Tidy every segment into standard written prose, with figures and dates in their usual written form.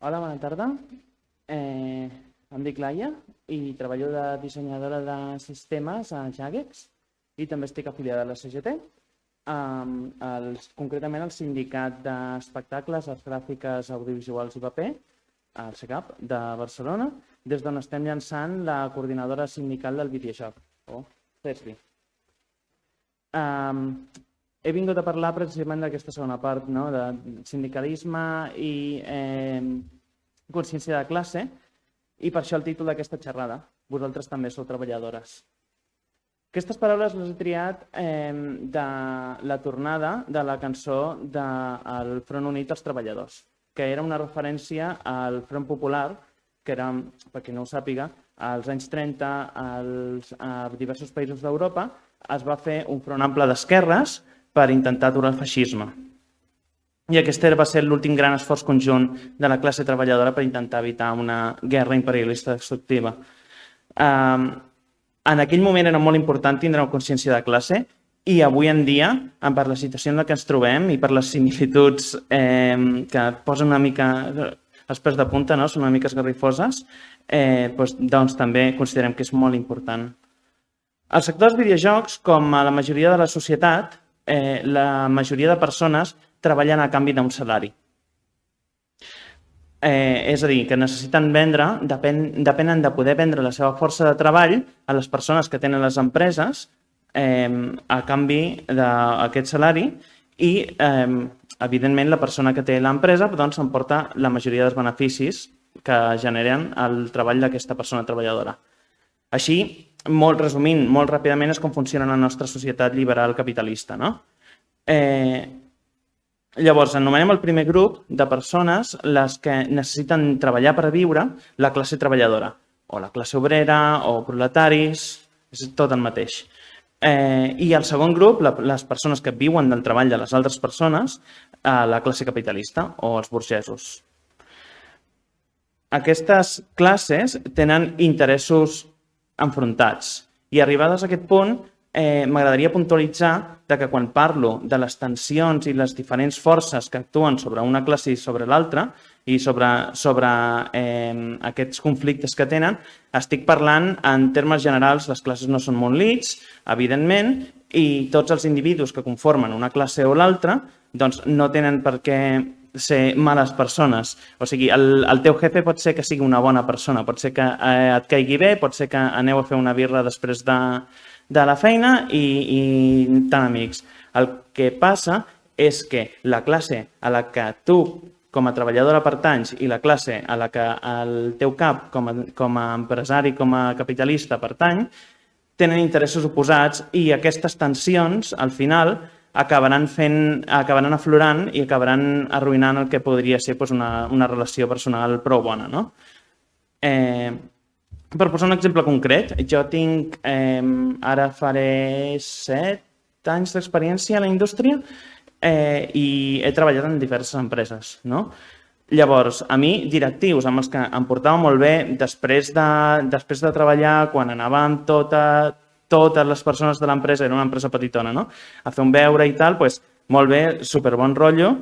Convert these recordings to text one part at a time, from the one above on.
Hola, bona tarda. Em dic Laia i treballo de dissenyadora de sistemes a Jagex i també estic afiliada a la CGT, concretament al Sindicat d'Espectacles, Arts Gràfiques, Audiovisuals i Paper, al SEGAP de Barcelona, des d'on estem llançant la coordinadora sindical del videojoc, o CESBI. He vingut a parlar precisament d'aquesta segona part, de sindicalisme i consciència de classe, i per això el títol d'aquesta xerrada, vosaltres també sou treballadores. Aquestes paraules les he triat de la tornada de la cançó del Front Unit dels Treballadors, que era una referència al Front Popular, que era, per qui no ho sàpiga, als anys 30 a diversos països d'Europa es va fer un front ample d'esquerres per intentar aturar el feixisme. I aquest va ser l'últim gran esforç conjunt de la classe treballadora per intentar evitar una guerra imperialista destructiva. En aquell moment era molt important tindre una consciència de classe i avui en dia, per la situació en la que ens trobem i per les similituds que posen una mica els pèls de punta, són una mica esgarrifoses, doncs també considerem que és molt important. Al sector dels videojocs, com a la majoria de la societat, la majoria de persones treballen a canvi d'un salari. És a dir, que necessiten vendre, depenen de poder vendre la seva força de treball a les persones que tenen les empreses a canvi d'aquest salari i, evidentment, la persona que té l'empresa s'emporta la majoria dels beneficis que generen el treball d'aquesta persona treballadora. Així, resumint molt ràpidament, és com funciona la nostra societat liberal capitalista. Llavors, anomenem el primer grup de persones les que necessiten treballar per viure, la classe treballadora, o la classe obrera, o proletaris, és tot el mateix. I el segon grup, les persones que viuen del treball de les altres persones, la classe capitalista, o els burgesos. Aquestes classes tenen interessos enfrontats i arribades a aquest punt m'agradaria puntualitzar que quan parlo de les tensions i les diferents forces que actuen sobre una classe i sobre l'altra i sobre aquests conflictes que tenen, estic parlant en termes generals, les classes no són monolits, evidentment, i tots els individus que conformen una classe o l'altra no tenen per què ser males persones. O sigui, el teu jefe pot ser que sigui una bona persona, pot ser que et caigui bé, pot ser que aneu a fer una birra després de la feina i tan amics. El que passa és que la classe a la que tu com a treballadora pertanys i la classe a la que el teu cap com a empresari, com a capitalista pertany, tenen interessos oposats i aquestes tensions al final acabaran aflorant i acabaran arruïnant el que podria ser una relació personal prou bona. Per posar un exemple concret, jo tinc, ara faré 7 anys d'experiència a la indústria i he treballat en diverses empreses. Llavors, a mi, directius amb els que em portava molt bé, després de treballar, quan anava amb totes les persones de l'empresa, era una empresa petitona, a fer un beure i tal, molt bé, superbon rotllo,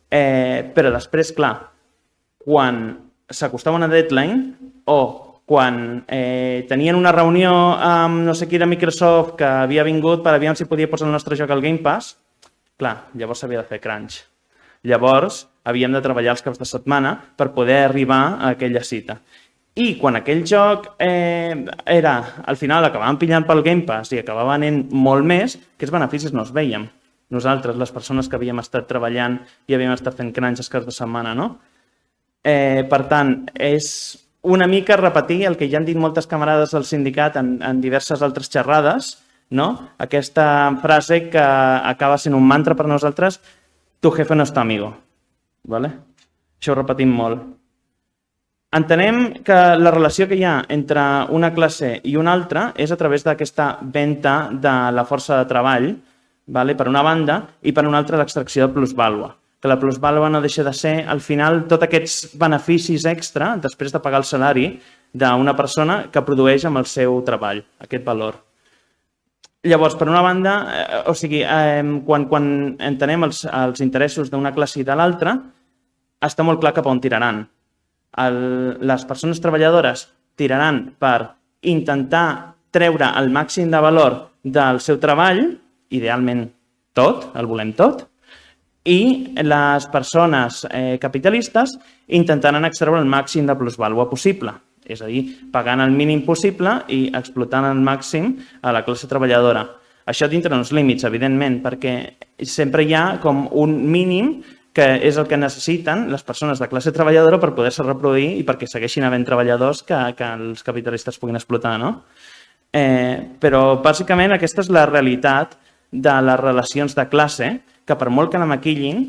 però després, clar, quan s'acostava una deadline o quan tenien una reunió amb no sé qui de Microsoft que havia vingut per aviam si podia posar el nostre joc al Game Pass, clar, llavors s'havia de fer crunch. Llavors havíem de treballar els caps de setmana per poder arribar a aquella cita. I quan aquell joc al final acabàvem pillant pel Game Pass i acabava anant molt més, aquests beneficis no els vèiem. Nosaltres, les persones que havíem estat treballant i havíem estat fent crunch els caps de setmana, Per tant, és una mica repetir el que ja han dit moltes camarades del sindicat en diverses altres xerrades, aquesta frase que acaba sent un mantra per nosaltres, tu jefe no és tu amigo. Això ho repetim molt. Entenem que la relació que hi ha entre una classe i una altra és a través d'aquesta venda de la força de treball, per una banda, i per una altra l'extracció de plusvàlua. Que la plusvàlua no deixa de ser, al final, tots aquests beneficis extra després de pagar el salari d'una persona que produeix amb el seu treball, aquest valor. Llavors, per una banda, quan entenem els interessos d'una classe i de l'altra, està molt clar cap on tiraran. les persones treballadores tiraran per intentar treure el màxim de valor del seu treball, idealment tot, el volem tot, i les persones capitalistes intentaran extreure el màxim de plusvàlua possible, és a dir, pagant el mínim possible i explotant al màxim a la classe treballadora. Això dintre d'uns límits, evidentment, perquè sempre hi ha com un mínim que és el que necessiten les persones de classe treballadora per poder-se reproduir i perquè segueixin havent treballadors que els capitalistes puguin explotar, no? Però, bàsicament, aquesta és la realitat de les relacions de classe, que per molt que la maquillin,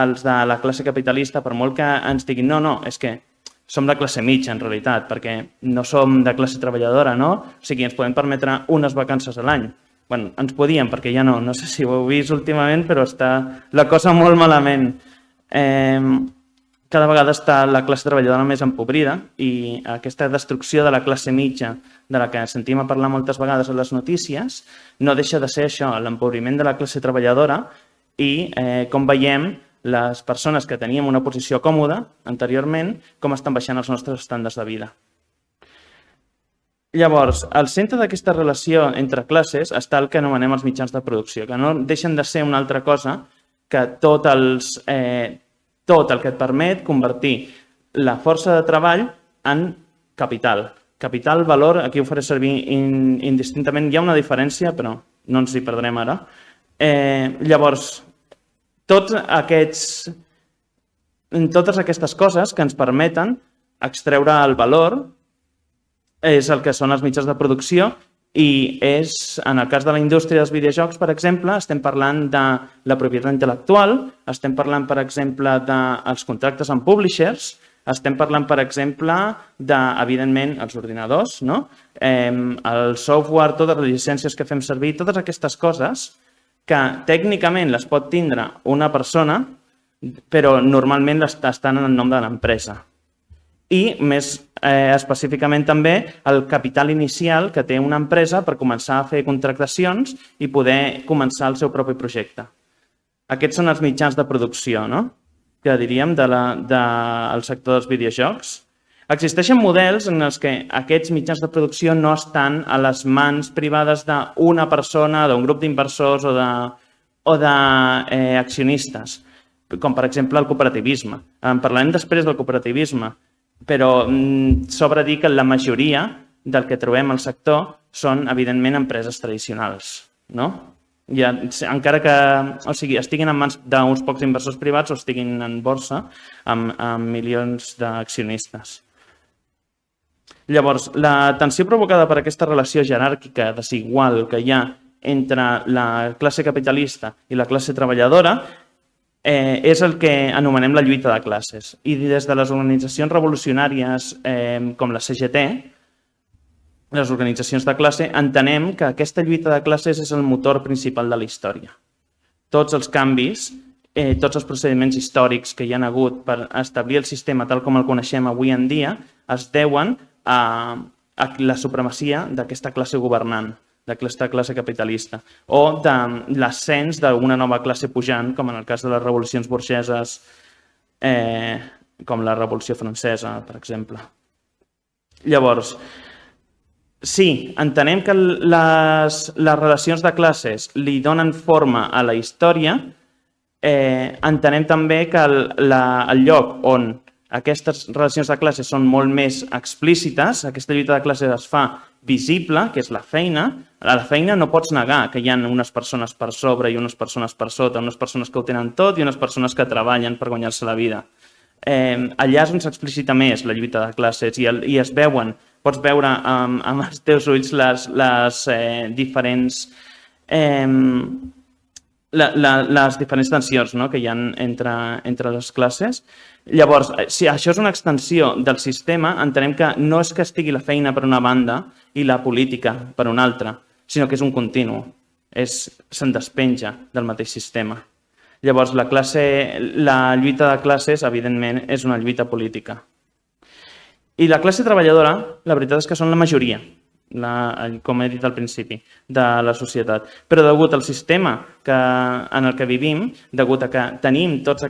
els de la classe capitalista, per molt que ens diguin no, és que som de classe mitja, en realitat, perquè no som de classe treballadora, no? O sigui, ens podem permetre unes vacances a l'any. Bé, ens podíem, perquè ja no sé si ho heu vist últimament, però està la cosa molt malament. Cada vegada està la classe treballadora més empobrida i aquesta destrucció de la classe mitja de la que sentim a parlar moltes vegades a les notícies no deixa de ser això, l'empobriment de la classe treballadora i, com veiem, les persones que teníem una posició còmoda anteriorment, com estan baixant els nostres estàndards de vida. Llavors, al centre d'aquesta relació entre classes està el que anomenem els mitjans de producció, que no deixen de ser una altra cosa que tot el que et permet convertir la força de treball en capital. Capital, valor, aquí ho faré servir indistintament. Hi ha una diferència, però no ens hi perdrem ara. Llavors, totes aquestes coses que ens permeten extreure el valor és el que són els mitjans de producció i és, en el cas de la indústria dels videojocs, per exemple, estem parlant de la propietat intel·lectual, estem parlant, per exemple, dels contractes amb publishers, estem parlant, per exemple, de, evidentment, els ordinadors, no? El software, totes les llicències que fem servir, totes aquestes coses que tècnicament les pot tindre una persona, però normalment estan en el nom de l'empresa. I més específicament també el capital inicial que té una empresa per començar a fer contractacions i poder començar el seu propi projecte. Aquests són els mitjans de producció, no? Que diríem del sector dels videojocs. Existeixen models en els que aquests mitjans de producció no estan a les mans privades d'una persona, d'un grup d'inversors o d'accionistes, com per exemple el cooperativisme. En parlarem després del cooperativisme, però sobra dir que la majoria del que trobem al sector són, evidentment, empreses tradicionals, no? Encara que estiguin en mans d'uns pocs inversors privats o estiguin en borsa amb milions d'accionistes. Llavors, la tensió provocada per aquesta relació jeràrquica desigual que hi ha entre la classe capitalista i la classe treballadora és el que anomenem la lluita de classes. I des de les organitzacions revolucionàries com la CGT, les organitzacions de classe, entenem que aquesta lluita de classes és el motor principal de la història. Tots els canvis, tots els procediments històrics que hi ha hagut per establir el sistema tal com el coneixem avui en dia es deuen a la supremacia d'aquesta classe governant, d'aquesta classe capitalista, o de l'ascens d'una nova classe pujant, com en el cas de les revolucions burgeses, com la Revolució Francesa, per exemple. Llavors, sí, entenem que les relacions de classes li donen forma a la història, entenem també que el lloc on aquestes relacions de classes són molt més explícites, aquesta lluita de classes es fa visible, que és la feina. A la feina no pots negar que hi ha unes persones per sobre i unes persones per sota, unes persones que ho tenen tot i unes persones que treballen per guanyar-se la vida. Allà és on s'explicita més la lluita de classes i es veuen, pots veure amb els teus ulls les diferents tensions que hi ha entre les classes. Llavors, si això és una extensió del sistema, entenem que no és que estigui la feina per una banda i la política per una altra, sinó que és un continu, se'n despenja del mateix sistema. Llavors, la lluita de classes, evidentment, és una lluita política. I la classe treballadora, la veritat és que són la majoria. com he dit al principi, de la societat. Però degut al sistema en el que vivim, degut a que tenim totes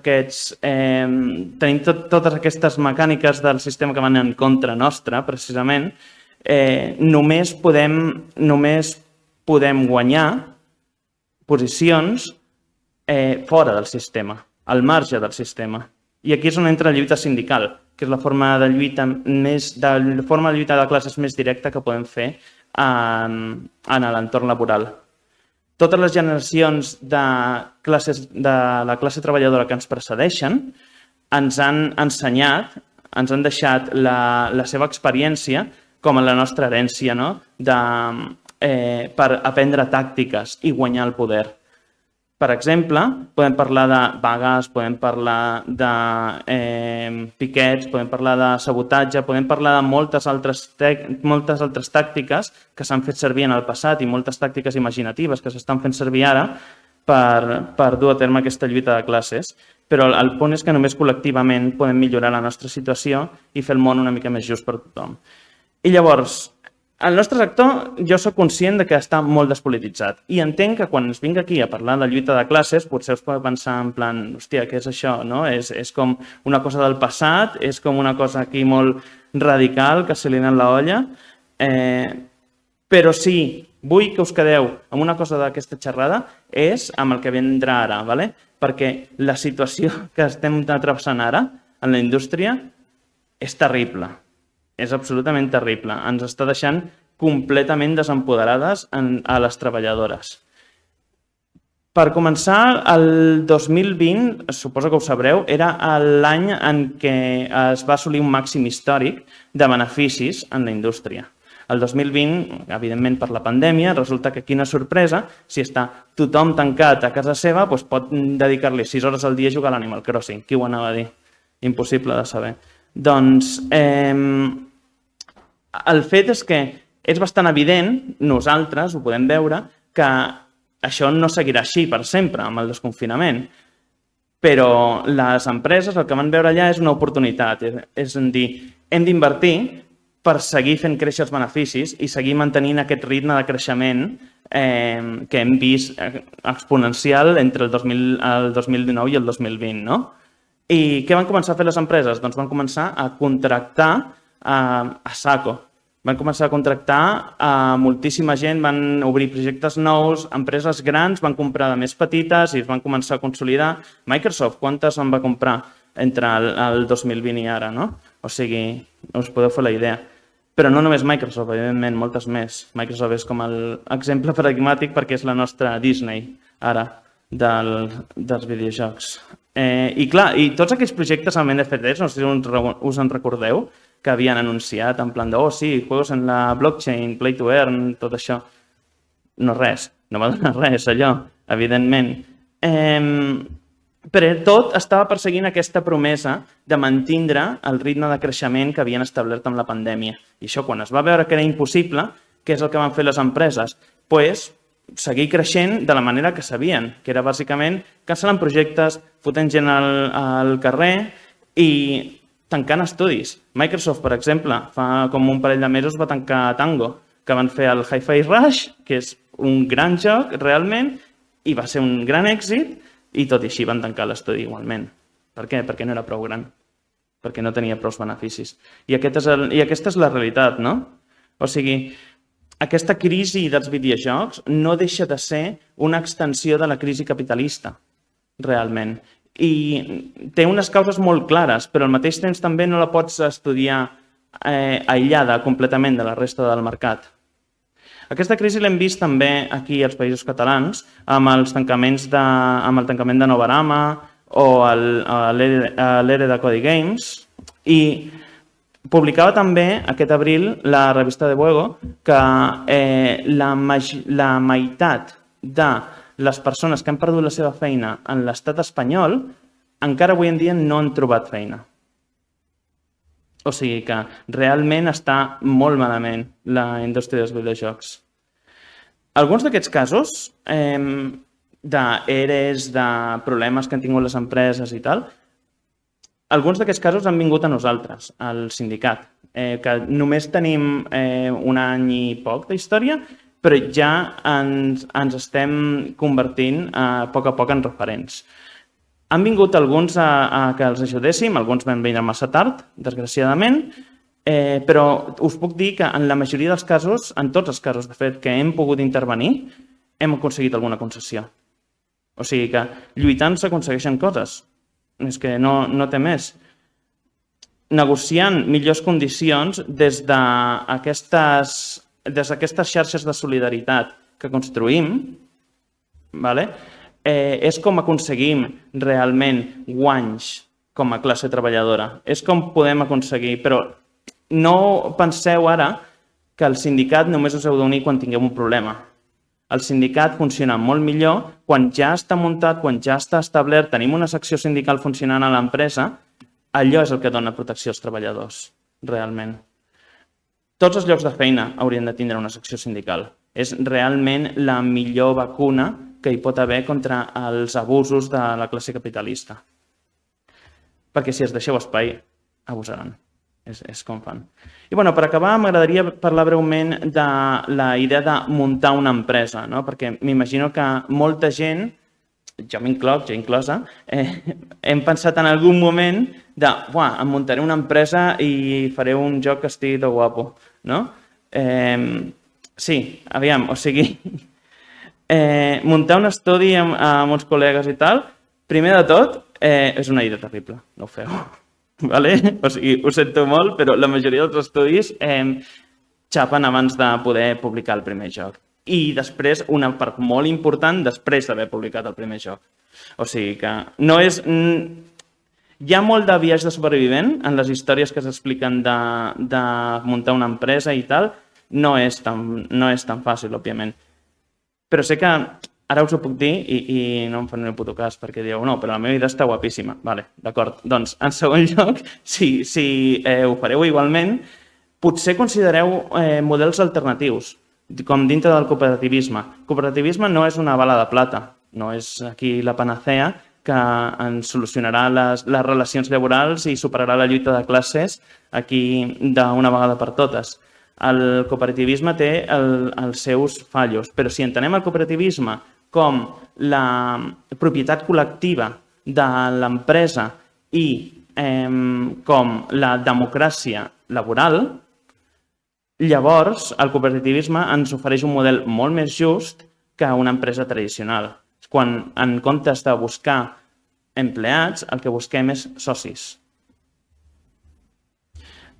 aquestes mecàniques del sistema que van en contra nostra, precisament, només podem guanyar posicions fora del sistema, al marge del sistema. I aquí és on entra la lluita sindical, que és la forma de lluita de classes més directa que podem fer en l'entorn laboral. Totes les generacions de la classe treballadora que ens precedeixen ens han ensenyat, ens han deixat la seva experiència com a la nostra herència, no? Per aprendre tàctiques i guanyar el poder. Per exemple, podem parlar de vagues, podem parlar de piquets, podem parlar de sabotatge, podem parlar de moltes altres tàctiques que s'han fet servir en el passat i moltes tàctiques imaginatives que s'estan fent servir ara per dur a terme aquesta lluita de classes. Però el punt és que només col·lectivament podem millorar la nostra situació i fer el món una mica més just per tothom. I llavors, el nostre sector, jo soc conscient que està molt despolititzat i entenc que quan es vinc aquí a parlar de lluita de classes potser us pot pensar en plan, hòstia, què és això? És com una cosa del passat, és com una cosa aquí molt radical que se li ha anat l'olla, però sí, vull que us quedeu amb una cosa d'aquesta xerrada és amb el que vindrà ara, perquè la situació que estem travessant ara en la indústria és terrible. És absolutament terrible. Ens està deixant completament desempoderades a les treballadores. Per començar, el 2020, suposo que ho sabreu, era l'any en què es va assolir un màxim històric de beneficis en la indústria. El 2020, evidentment per la pandèmia, resulta que quina sorpresa, si està tothom tancat a casa seva, doncs pot dedicar-li 6 hores al dia a jugar a l'Animal Crossing. Qui ho anava a dir? Impossible de saber. Doncs el fet és que és bastant evident, nosaltres ho podem veure, que això no seguirà així per sempre amb el desconfinament. Però les empreses el que van veure allà és una oportunitat, és a dir, hem d'invertir per seguir fent créixer els beneficis i seguir mantenint aquest ritme de creixement que hem vist exponencial entre el 2019 i el 2020, no? I què van començar a fer les empreses? Doncs van començar a contractar a saco. Van començar a contractar a moltíssima gent, van obrir projectes nous, empreses grans van comprar de més petites i es van començar a consolidar. Microsoft, quantes en va comprar entre el 2020 i ara, no? O sigui, us podeu fer la idea. Però no només Microsoft, evidentment, moltes més. Microsoft és com l'exemple paradigmàtic perquè és la nostra Disney, ara, dels videojocs. I clar, i tots aquells projectes amb NFTs, no sé si us en recordeu, que havien anunciat en plan de, oh sí, juegos en la blockchain, play to earn, tot això. No res, no va donar res allò, evidentment. Però tot estava perseguint aquesta promesa de mantindre el ritme de creixement que havien establert amb la pandèmia. I això, quan es va veure que era impossible, què és el que van fer les empreses? Doncs seguir creixent de la manera que sabien, que era bàsicament cancel·lant projectes, fotent gent al carrer i tancant estudis. Microsoft, per exemple, fa com un parell de mesos va tancar Tango, que van fer el Hi-Fi Rush, que és un gran joc realment, i va ser un gran èxit, i tot i així van tancar l'estudi igualment. Per què? Perquè no era prou gran, perquè no tenia prou beneficis. I aquesta és la realitat, no? O sigui, aquesta crisi dels videojocs no deixa de ser una extensió de la crisi capitalista, realment. I té unes causes molt clares, però al mateix temps també no la pots estudiar aïllada completament de la resta del mercat. Aquesta crisi l'hem vist també aquí als Països Catalans amb el tancament de Novarama o l'ERE de Cody Games i publicava també aquest abril la revista de Buego que la meitat de les persones que han perdut la seva feina en l'estat espanyol encara avui en dia no han trobat feina. O sigui que realment està molt malament la indústria dels videojocs. Alguns d'aquests casos d'EREs, de problemes que han tingut les empreses i tal, alguns d'aquests casos han vingut a nosaltres, al sindicat. que només tenim un any i poc d'història, però ja ens estem convertint a poc en referents. Han vingut alguns a que els ajudéssim, alguns van venir massa tard, desgraciadament, però us puc dir que en la majoria dels casos, en tots els casos, de fet, que hem pogut intervenir, hem aconseguit alguna concessió. O sigui que lluitant s'aconsegueixen coses. És que no té més. Negociant millors condicions des d'aquestes xarxes de solidaritat que construïm, és com aconseguim realment guanys com a classe treballadora. És com podem aconseguir, però no penseu ara que el sindicat només us heu d'unir quan tingueu un problema. El sindicat funciona molt millor quan ja està muntat, quan ja està establert, tenim una secció sindical funcionant a l'empresa, allò és el que dona protecció als treballadors, realment. Tots els llocs de feina haurien de tindre una secció sindical. És realment la millor vacuna que hi pot haver contra els abusos de la classe capitalista. Perquè si es deixeu espai, abusaran. És com fan. I per acabar, m'agradaria parlar breument de la idea de muntar una empresa, perquè m'imagino que molta gent, jo m'incloc, ja inclosa, hem pensat en algun moment de em muntaré una empresa i faré un joc que estigui de guapo. Sí, aviam, o sigui, muntar un estudi amb uns col·legues i tal, primer de tot, és una idea terrible, no ho feu. O sigui, ho sento molt, però la majoria dels estudis xapen abans de poder publicar el primer joc. I després, una part molt important, després d'haver publicat el primer joc. O sigui que no és... Hi ha molt de viatge de supervivent en les històries que s'expliquen de muntar una empresa i tal. No és tan fàcil, òbviament. Però sé que ara us ho puc dir i no em fan el puto cas perquè dieu, no, però la meva idea està guapíssima. Vale, d'acord. Doncs, en segon lloc, si ho fareu igualment, potser considereu models alternatius, com dintre del cooperativisme. El cooperativisme no és una bala de plata, no és aquí la panacea que ens solucionarà les relacions laborals i superarà la lluita de classes aquí d'una vegada per totes. El cooperativisme té els seus fallos, però si entenem el cooperativisme com la propietat col·lectiva de l'empresa i com la democràcia laboral, llavors el cooperativisme ens ofereix un model molt més just que una empresa tradicional. Quan en comptes de buscar empleats, el que busquem és socis.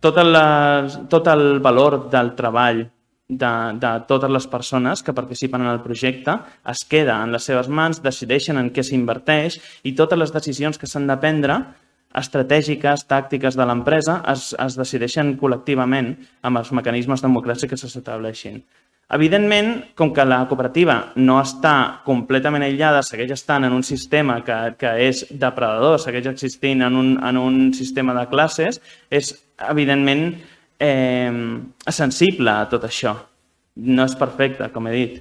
Tot el valor del treball de totes les persones que participen en el projecte es queda en les seves mans, decideixen en què s'inverteix i totes les decisions que s'han de prendre, estratègiques, tàctiques de l'empresa, es decideixen col·lectivament amb els mecanismes democràtics que s'estableixin. Evidentment, com que la cooperativa no està completament aïllada, segueix estant en un sistema que és depredador, segueix existint en un sistema de classes, és evidentment sensible a tot això. No és perfecte, com he dit.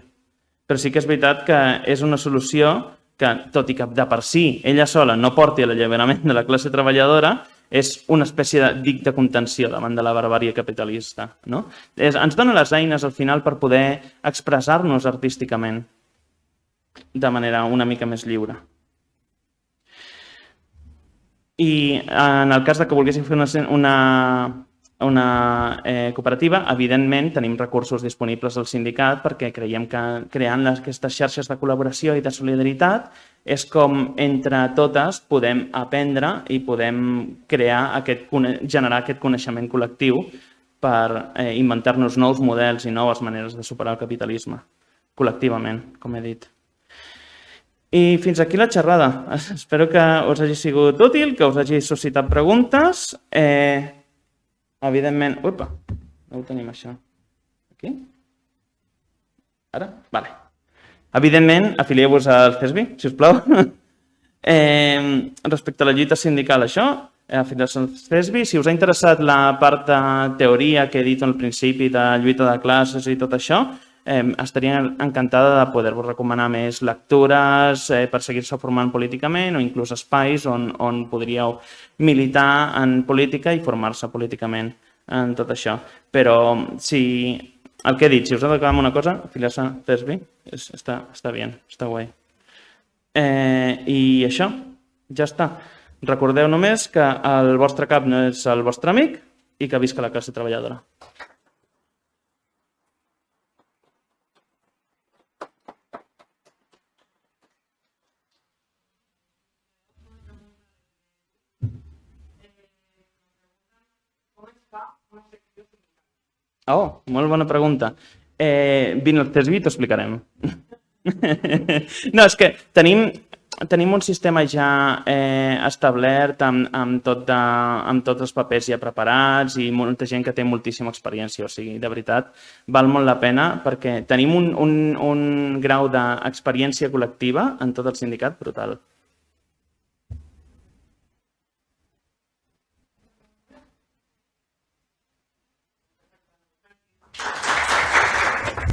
Però sí que és veritat que és una solució que, tot i que de per si ella sola no porti a l'alliberament de la classe treballadora, és una espècie de dic de contenció davant de la barbàrie capitalista. Ens dona les eines al final per poder expressar-nos artísticament de manera una mica més lliure. I en el cas que volguéssim fer una cooperativa, evidentment tenim recursos disponibles al sindicat perquè creiem que creant aquestes xarxes de col·laboració i de solidaritat és com entre totes podem aprendre i podem generar aquest coneixement col·lectiu per inventar-nos nous models i noves maneres de superar el capitalisme, col·lectivament, com he dit. I fins aquí la xerrada. Espero que us hagi sigut útil, que us hagi suscitat preguntes. Evidentment... Upa, no ho tenim això. Aquí? Ara? Vale. Evidentment, afilieu-vos al CESBI, si us plau. Respecte a la lluita sindical, això, afilieu-vos al CESBI. Si us ha interessat la part de teoria que he dit al principi de lluita de classes i tot això, estaria encantada de poder-vos recomanar més lectures per seguir-se formant políticament o inclús espais on podríeu militar en política i formar-se políticament. en tot això. Però si el que he dit, si us ha d'acabar amb una cosa, afiliar-se a TESBI està bé, està guai. I això, ja està. Recordeu només que el vostre cap no és el vostre amic i que visca la classe treballadora. Oh, molt bona pregunta. Vine al TESBI i t'ho explicarem. No, és que tenim un sistema ja establert amb tots els papers ja preparats i molta gent que té moltíssima experiència. O sigui, de veritat, val molt la pena perquè tenim un grau d'experiència col·lectiva en tot el sindicat brutal.